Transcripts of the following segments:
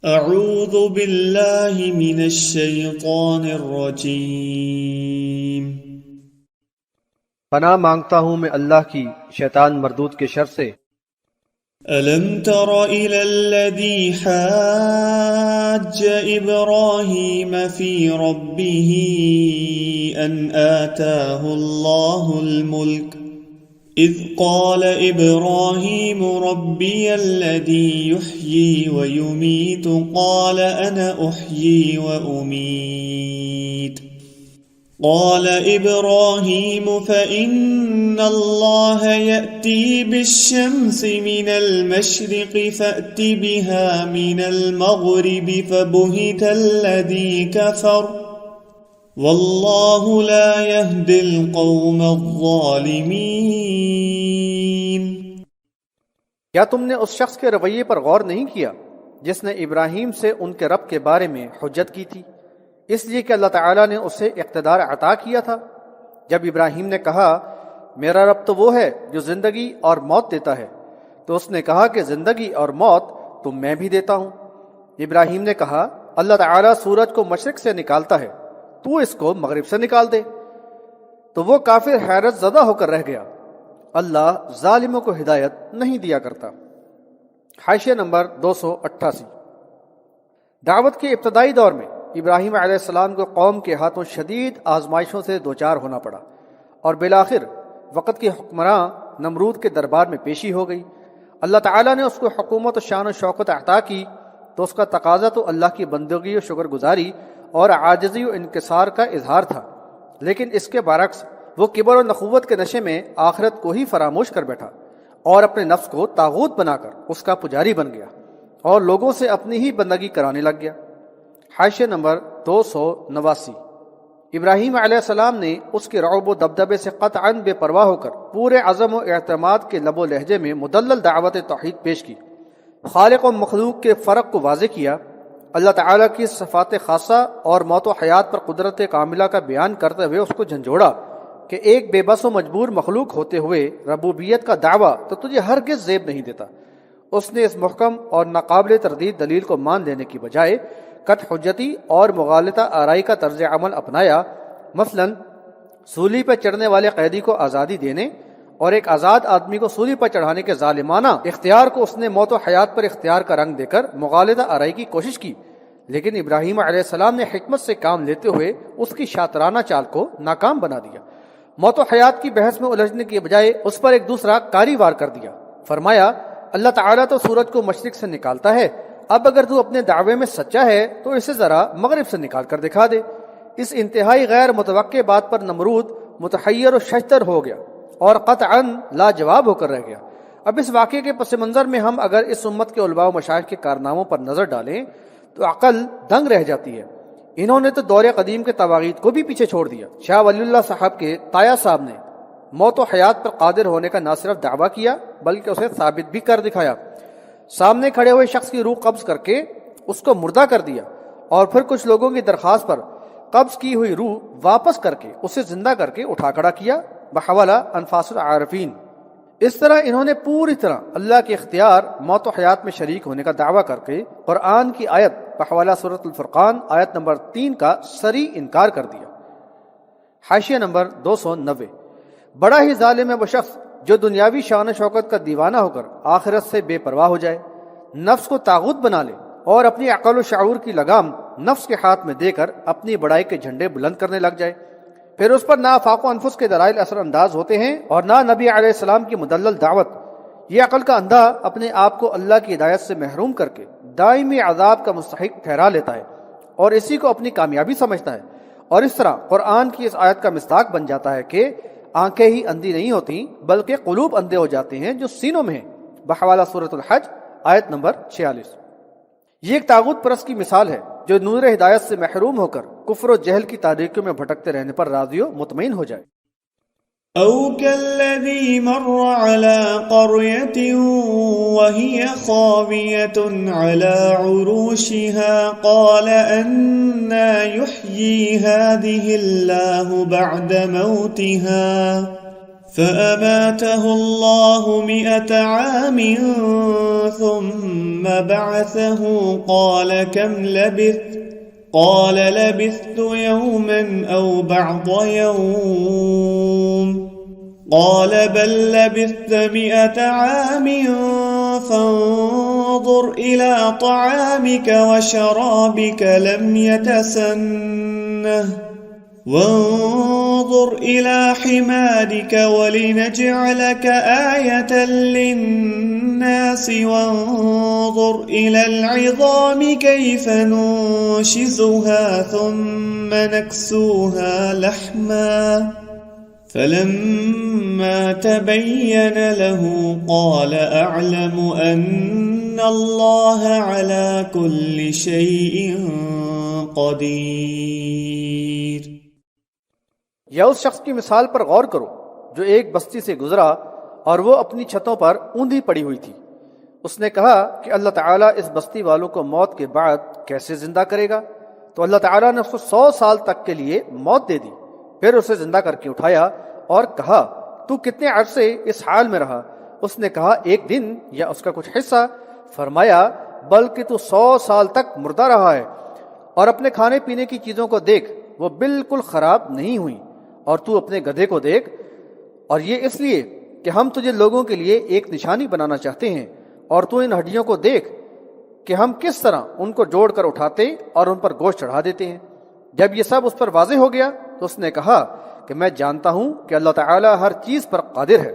اعوذ باللہ من الشیطان الرجیم۔ پناہ مانگتا ہوں میں اللہ کی شیطان مردود کے شر سے۔ الم تر الى الذی حاج ابراہیم فی ربہ ان آتاہ اللہ الملک اذ قال ابراہیم ربی الذی یحیی ویمیت قال انا احیی وامید قال ابراہیم فإن اللہ یأتی بالشمس من المشرق فأت بها من المغرب فبہت الذی کفر واللہ لا یہدی القوم الظالمین۔ کیا تم نے اس شخص کے رویے پر غور نہیں کیا جس نے ابراہیم سے ان کے رب کے بارے میں حجت کی تھی، اس لیے کہ اللہ تعالیٰ نے اسے اقتدار عطا کیا تھا؟ جب ابراہیم نے کہا میرا رب تو وہ ہے جو زندگی اور موت دیتا ہے، تو اس نے کہا کہ زندگی اور موت تو میں بھی دیتا ہوں۔ ابراہیم نے کہا اللہ تعالیٰ سورج کو مشرق سے نکالتا ہے، تو اس کو مغرب سے نکال دے۔ تو وہ کافر حیرت زدہ ہو کر رہ گیا۔ اللہ ظالموں کو ہدایت نہیں دیا کرتا۔ حاشیہ نمبر 288۔ دعوت کے ابتدائی دور میں ابراہیم علیہ السلام کو قوم کے ہاتھوں شدید آزمائشوں سے دوچار ہونا پڑا، اور بالآخر وقت کے حکمراں نمرود کے دربار میں پیشی ہو گئی۔ اللہ تعالیٰ نے اس کو حکومت و شان و شوکت عطا کی، تو اس کا تقاضا تو اللہ کی بندگی و شکر گزاری اور عاجزی و انکسار کا اظہار تھا، لیکن اس کے برعکس وہ کبر و نخوت کے نشے میں آخرت کو ہی فراموش کر بیٹھا اور اپنے نفس کو طاغوت بنا کر اس کا پجاری بن گیا اور لوگوں سے اپنی ہی بندگی کرانے لگ گیا۔ حاشیہ نمبر 289۔ ابراہیم علیہ السلام نے اس کے رعب و دبدبے سے قطعاً بے پرواہ ہو کر پورے عزم و اعتماد کے لب و لہجے میں مدلل دعوت توحید پیش کی، خالق و مخلوق کے فرق کو واضح کیا، اللہ تعالیٰ کی صفات خاصہ اور موت و حیات پر قدرت کاملہ کا بیان کرتے ہوئے اس کو جھنجھوڑا کہ ایک بے بس و مجبور مخلوق ہوتے ہوئے ربوبیت کا دعویٰ تو تجھے ہرگز زیب نہیں دیتا۔ اس نے اس محکم اور ناقابل تردید دلیل کو مان لینے کی بجائے کٹ حجتی اور مغالطہ آرائی کا طرز عمل اپنایا۔ مثلاً سولی پر چڑھنے والے قیدی کو آزادی دینے اور ایک آزاد آدمی کو سولی پر چڑھانے کے ظالمانہ اختیار کو اس نے موت و حیات پر اختیار کا رنگ دے کر مغالطہ آرائی کی کوشش کی، لیکن ابراہیم علیہ السلام نے حکمت سے کام لیتے ہوئے اس کی شاطرانہ چال کو ناکام بنا دیا۔ موت و حیات کی بحث میں الجھنے کی بجائے اس پر ایک دوسرا کاری وار کر دیا۔ فرمایا اللہ تعالیٰ تو سورج کو مشرق سے نکالتا ہے، اب اگر تو اپنے دعوے میں سچا ہے تو اسے ذرا مغرب سے نکال کر دکھا دے۔ اس انتہائی غیر متوقع بات پر نمرود متحیر و ششدر ہو گیا اور قطعاً لاجواب ہو کر رہ گیا۔ اب اس واقعے کے پس منظر میں ہم اگر اس امت کے علماء و مشائخ کے کارناموں پر نظر ڈالیں تو عقل دنگ رہ جاتی ہے۔ انہوں نے تو دور قدیم کے تواغیت کو بھی پیچھے چھوڑ دیا۔ شاہ ولی اللہ صاحب کے تایا صاحب نے موت و حیات پر قادر ہونے کا نہ صرف دعویٰ کیا بلکہ اسے ثابت بھی کر دکھایا۔ سامنے کھڑے ہوئے شخص کی روح قبض کر کے اس کو مردہ کر دیا، اور پھر کچھ لوگوں کی درخواست پر قبض کی ہوئی روح واپس کر کے اسے زندہ کر کے اٹھا کھڑا کیا بحوالہ انفاس العارفین۔ اس طرح انہوں نے پوری طرح اللہ کے اختیار موت و حیات میں شریک ہونے کا دعویٰ کر کے قرآن کی آیت بحوالہ سورۃ الفرقان آیت نمبر 3 کا صریح انکار کر دیا۔ حاشیہ نمبر 290۔ بڑا ہی ظالم ہے وہ شخص جو دنیاوی شان و شوکت کا دیوانہ ہو کر آخرت سے بے پرواہ ہو جائے، نفس کو طاغوت بنا لے اور اپنی عقل و شعور کی لگام نفس کے ہاتھ میں دے کر اپنی بڑائی کے جھنڈے بلند کرنے لگ جائے، پھر اس پر نہ آفاق و انفس کے دلائل اثر انداز ہوتے ہیں اور نہ نبی علیہ السلام کی مدلل دعوت۔ یہ عقل کا اندھا اپنے آپ کو اللہ کی ہدایت سے محروم کر کے دائمی عذاب کا مستحق ٹھہرا لیتا ہے اور اسی کو اپنی کامیابی سمجھتا ہے، اور اس طرح قرآن کی اس آیت کا مصداق بن جاتا ہے کہ آنکھیں ہی اندھی نہیں ہوتی بلکہ قلوب اندھے ہو جاتے ہیں جو سینوں میں ہیں بحوالہ سورۃ الحج آیت نمبر 46۔ یہ ایک طاغوت پرست کی مثال ہے جو نور ہدایت سے محروم ہو کر کفر و جہل کی تاریکیوں میں بھٹکتے رہنے پر راضی و مطمئن ہو جائے۔ او كالذي مر على قرية وهي خاوية على عروشها قال أنى يحيي هذه الله بعد موتها فأماته الله 100 عام ثم بعثه قال كم لبثت قال لبثت يوما أو بعض يوم قال بل لبثت 100 عام فانظر إلى طعامك وشرابك لم يتسنه وانظر إلى حمارك ولنجعلك آية للناس وانظر إلى العظام كيف ننشزها ثم نكسوها لحما فلما تبين له قال أعلم أن الله على كل شيء قدير۔ یا اس شخص کی مثال پر غور کرو جو ایک بستی سے گزرا اور وہ اپنی چھتوں پر اوندھی پڑی ہوئی تھی۔ اس نے کہا کہ اللہ تعالیٰ اس بستی والوں کو موت کے بعد کیسے زندہ کرے گا؟ تو اللہ تعالیٰ نے اس کو 100 سال تک کے لیے موت دے دی، پھر اسے زندہ کر کے اٹھایا اور کہا تو کتنے عرصے اس حال میں رہا؟ اس نے کہا 1 دن یا اس کا کچھ حصہ۔ فرمایا بلکہ تو 100 سال تک مردہ رہا ہے، اور اپنے کھانے پینے کی چیزوں کو دیکھ وہ بالکل خراب نہیں ہوئی، اور تو اپنے گدھے کو دیکھ، اور یہ اس لیے کہ ہم تجھے لوگوں کے لیے ایک نشانی بنانا چاہتے ہیں، اور تو ان ہڈیوں کو دیکھ کہ ہم کس طرح ان کو جوڑ کر اٹھاتے اور ان پر گوشت چڑھا دیتے ہیں۔ جب یہ سب اس پر واضح ہو گیا تو اس نے کہا کہ میں جانتا ہوں کہ اللہ تعالیٰ ہر چیز پر قادر ہے۔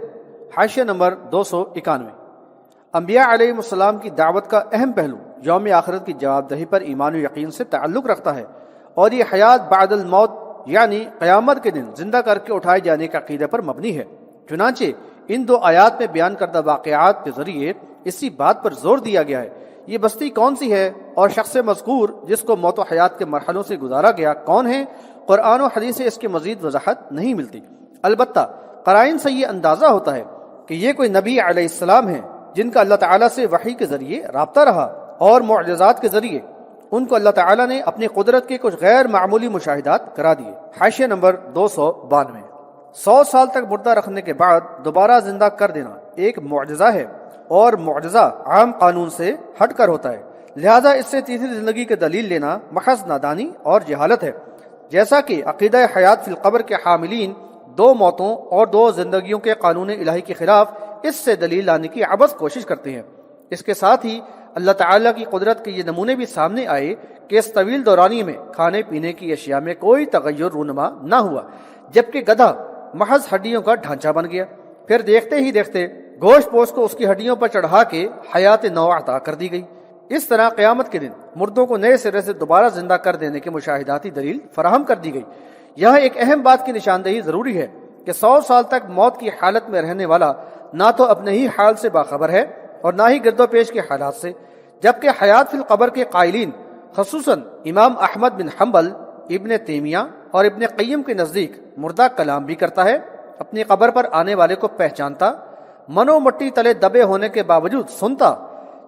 حاشیہ نمبر 291۔ انبیاء علیہ السلام کی دعوت کا اہم پہلو یوم آخرت کی جواب دہی پر ایمان و یقین سے تعلق رکھتا ہے، اور یہ حیات بعد الموت یعنی قیامت کے دن زندہ کر کے اٹھائے جانے کے عقیدے پر مبنی ہے۔ چنانچہ ان 2 آیات میں بیان کردہ واقعات کے ذریعے اسی بات پر زور دیا گیا ہے۔ یہ بستی کون سی ہے اور شخص مذکور جس کو موت و حیات کے مرحلوں سے گزارا گیا کون ہے؟ قرآن و حدیث سے اس کی مزید وضاحت نہیں ملتی، البتہ قرائن سے یہ اندازہ ہوتا ہے کہ یہ کوئی نبی علیہ السلام ہیں جن کا اللہ تعالیٰ سے وحی کے ذریعے رابطہ رہا، اور معجزات کے ذریعے ان کو اللہ تعالیٰ نے اپنی قدرت کے کچھ غیر معمولی مشاہدات کرا دیے۔ حاشیہ نمبر 292۔ 100 سال تک مردہ رکھنے کے بعد دوبارہ زندہ کر دینا ایک معجزہ ہے، اور معجزہ عام قانون سے ہٹ کر ہوتا ہے، لہذا اس سے تیسری زندگی کی دلیل لینا محض نادانی اور جہالت ہے۔ جیسا کہ عقیدہ حیات فی القبر کے حاملین 2 موتوں اور 2 زندگیوں کے قانون الہی کے خلاف اس سے دلیل لانے کی عبث کوشش کرتے ہیں۔ اس کے ساتھ ہی اللہ تعالیٰ کی قدرت کے یہ نمونے بھی سامنے آئے کہ اس طویل دورانی میں کھانے پینے کی اشیاء میں کوئی تغیر رونما نہ ہوا، جبکہ گدھا محض ہڈیوں کا ڈھانچہ بن گیا۔ پھر دیکھتے ہی دیکھتے گوشت پوش کو اس کی ہڈیوں پر چڑھا کے حیات نو عطا کر دی گئی۔ اس طرح قیامت کے دن مردوں کو نئے سرے سے دوبارہ زندہ کر دینے کی مشاہداتی دلیل فراہم کر دی گئی۔ یہاں ایک اہم بات کی نشاندہی ضروری ہے کہ 100 سال تک موت کی حالت میں رہنے والا نہ تو اپنے ہی حال سے باخبر ہے اور نہ ہی گرد و پیش کے حالات سے، جبکہ حیات فی القبر کے قائلین خصوصاً امام احمد بن حنبل، ابن تیمیہ اور ابن قیم کے نزدیک مردہ کلام بھی کرتا ہے، اپنی قبر پر آنے والے کو پہچانتا، منو مٹی تلے دبے ہونے کے باوجود سنتا،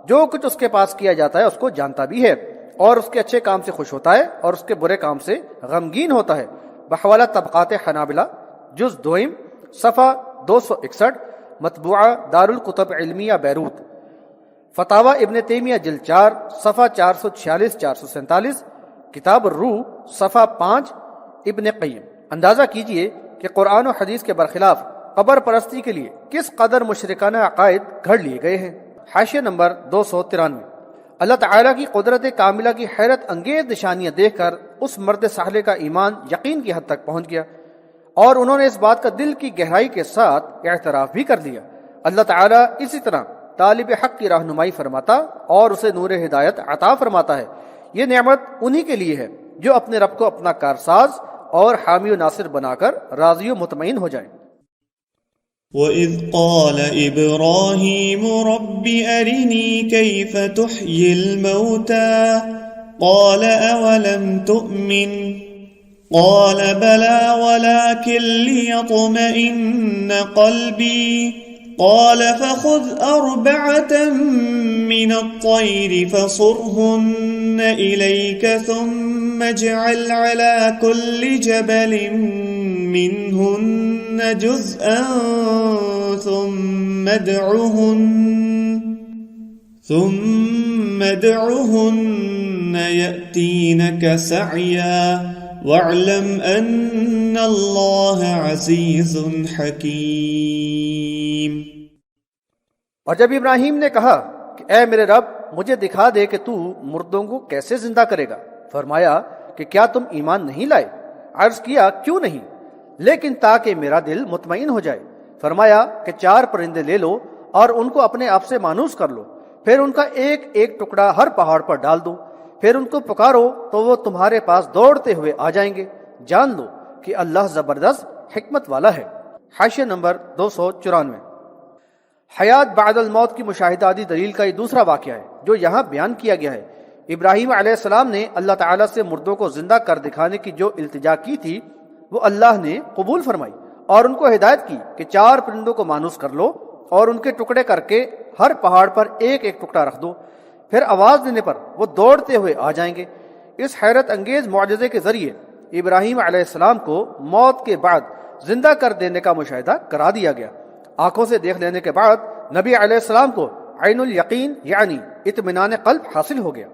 جو کچھ اس کے پاس کیا جاتا ہے اس کو جانتا بھی ہے، اور اس کے اچھے کام سے خوش ہوتا ہے اور اس کے برے کام سے غمگین ہوتا ہے۔ بحوالہ طبقات حنابلہ جز 2 صفحہ 261، مطبوعہ دارالکتب علمیہ بیروت، فتاوی ابن تیمیہ جلد 4 صفحہ 446-447، کتاب الروح صفحہ 5، ابن قیم۔ اندازہ کیجئے کہ قرآن و حدیث کے برخلاف قبر پرستی کے لیے کس قدر مشرکانہ عقائد گھڑ لیے گئے ہیں۔ حاشیہ نمبر 293۔ اللہ تعالیٰ کی قدرت کاملہ کی حیرت انگیز نشانیاں دیکھ کر اس مرد صالح کا ایمان یقین کی حد تک پہنچ گیا، اور انہوں نے اس بات کا دل کی گہرائی کے ساتھ اعتراف بھی کر لیا۔ اللہ تعالیٰ اسی طرح طالب حق کی رہنمائی فرماتا اور اسے نور ہدایت عطا فرماتا ہے۔ یہ نعمت انہی کے لیے ہے جو اپنے رب کو اپنا کارساز اور حامی و ناصر بنا کر راضی و مطمئن ہو جائیں۔ وَإِذْ قَالَ إِبْرَاهِيمُ رَبِّ أَرِنِي كَيْفَ تُحْيِي الْمَوْتَى قَالَ أَوَلَمْ تُؤْمِنْ قَالَ بَلَى وَلَكِنْ لِيَطْمَئِنَّ قَلْبِي قَالَ فَخُذْ أَرْبَعَةً مِّنَ الطَّيْرِ فَصُرْهُنَّ إِلَيْكَ ثُمَّ اجْعَلْ عَلَى كُلِّ جَبَلٍ منهن جزءا ثم ادعهن يأتينك سعيا واعلم أن الله عزيز حكيم۔ اور جب ابراہیم نے کہا کہ اے میرے رب مجھے دکھا دے کہ تو مردوں کو کیسے زندہ کرے گا، فرمایا کہ کیا تم ایمان نہیں لائے؟ عرض کیا کیوں نہیں، لیکن تاکہ میرا دل مطمئن ہو جائے۔ فرمایا کہ 4 پرندے لے لو اور ان کو اپنے آپ سے مانوس کر لو، پھر ان کا ایک ایک ٹکڑا ہر پہاڑ پر ڈال دو، پھر ان کو پکارو تو وہ تمہارے پاس دوڑتے ہوئے آ جائیں گے، جان لو کہ اللہ زبردست حکمت والا ہے۔ حاشیہ نمبر 294۔ حیات بعد الموت کی مشاہداتی دلیل کا یہ دوسرا واقعہ ہے جو یہاں بیان کیا گیا ہے۔ ابراہیم علیہ السلام نے اللہ تعالیٰ سے مردوں کو زندہ کر دکھانے کی جو التجا کی تھی وہ اللہ نے قبول فرمائی اور ان کو ہدایت کی کہ 4 پرندوں کو مانوس کر لو اور ان کے ٹکڑے کر کے ہر پہاڑ پر ایک ایک ٹکڑا رکھ دو، پھر آواز دینے پر وہ دوڑتے ہوئے آ جائیں گے۔ اس حیرت انگیز معجزے کے ذریعے ابراہیم علیہ السلام کو موت کے بعد زندہ کر دینے کا مشاہدہ کرا دیا گیا۔ آنکھوں سے دیکھ لینے کے بعد نبی علیہ السلام کو عین الیقین یعنی اطمینان قلب حاصل ہو گیا۔